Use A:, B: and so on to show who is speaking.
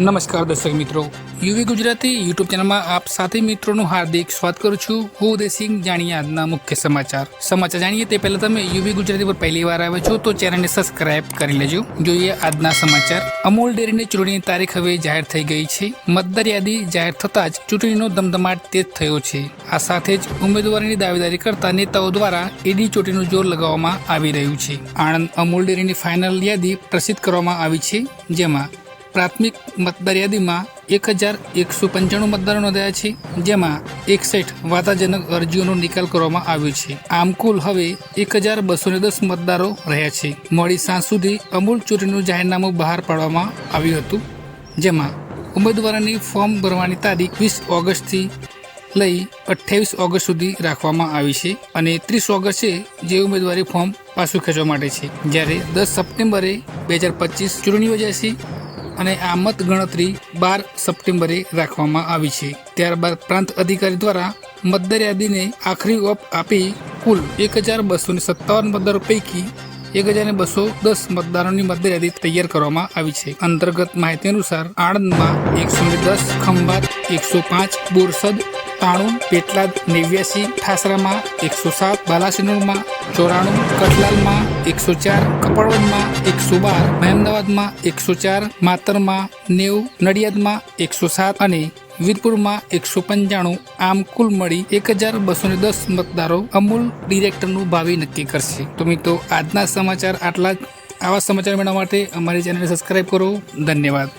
A: નમસ્કાર દર્શક મિત્રો, યુવી ગુજરાતી યુટ્યુબ ચેનલમાં આપ સાથે મિત્રોનું હાર્દિક સ્વાગત કરું છું। હું ઉદયસિંહ। જાણીએ આજના મુખ્ય સમાચાર જાણીએ તે પહેલા તમે યુવી ગુજરાતી પર પહેલી વાર આવ્યા છો તો ચેનલને સબસ્ક્રાઇબ કરી લેજો। જોઈએ આજના સમાચાર। અમૂલ ડેરીની ચૂંટણીની તારીખ હવે જાહેર થઈ ગઈ છે। મતદાર યાદી જાહેર થતાં જ ચૂંટણીનો ધમધમાટ તેજ થયો છે। આ સાથે જ ઉમેદવારોની દાવેદારી કરતા નેતાઓ દ્વારા ઈડી ચોટીનું જોર લગાવવામાં આવી રહ્યું છે। આણંદ અમૂલ ડેરીની ફાઇનલ યાદી પ્રસિદ્ધ કરવામાં આવી છે, જેમાં પ્રાથમિક મતદાર યાદીમાં 1195 મતદારો નોંધાયા છે, જેમાં 61 વાતાજનક અરજીઓનો નિકાલ કરવામાં આવ્યો છે। આમ કુલ હવે 1210 મતદારો રહ્યા છે। મોડી સાંજ સુધી અમૂલ ચૂંટણીનું જાહેરનામું બહાર પાડવામાં આવ્યું હતું, જેમાં ઉમેદવારોની ફોર્મ ભરવાની તારીખ 20 ઓગસ્ટથી લઈ 28 ઓગસ્ટ સુધી રાખવામાં આવી છે અને 30 ઓગસ્ટે જે ઉમેદવારી ફોર્મ પાછું ખેંચવા માટે છે, જ્યારે 10 સપ્ટેમ્બરે 2025 ચૂંટણી યોજાશે અને આ મત ગણતરી 12 સપ્ટેમ્બરે રાખવામાં આવી છે। ત્યારબાદ પ્રાંત અધિકારી દ્વારા મતદાર યાદીને આખરી ઓપ આપી કુલ 1257 મતદારો પૈકી 1210 મતદારોની મતદાર યાદી તૈયાર કરવામાં આવી છે। અંતર્ગત માહિતી અનુસાર આણંદમાં 110, ખંભાત 105, બોરસદ 93, પેટલાદ 89, ઠાસરામાં 107, બાલાસિનોરમાં 94, કઠલાલમાં 104, કપડવંજમાં 112, મહેમદાવાદમાં 104, માતરમાં 90, નડિયાદમાં 107 અને વીરપુરમાં 195। આમ કુલ મળી 1210 મતદારો અમૂલ ડિરેક્ટરનું ભાવિ નક્કી કરશે। તો મિત્રો, આજના સમાચાર આટલા જ। આવા સમાચાર મેળવવા માટે અમારી ચેનલને સબસ્ક્રાઇબ કરો। ધન્યવાદ।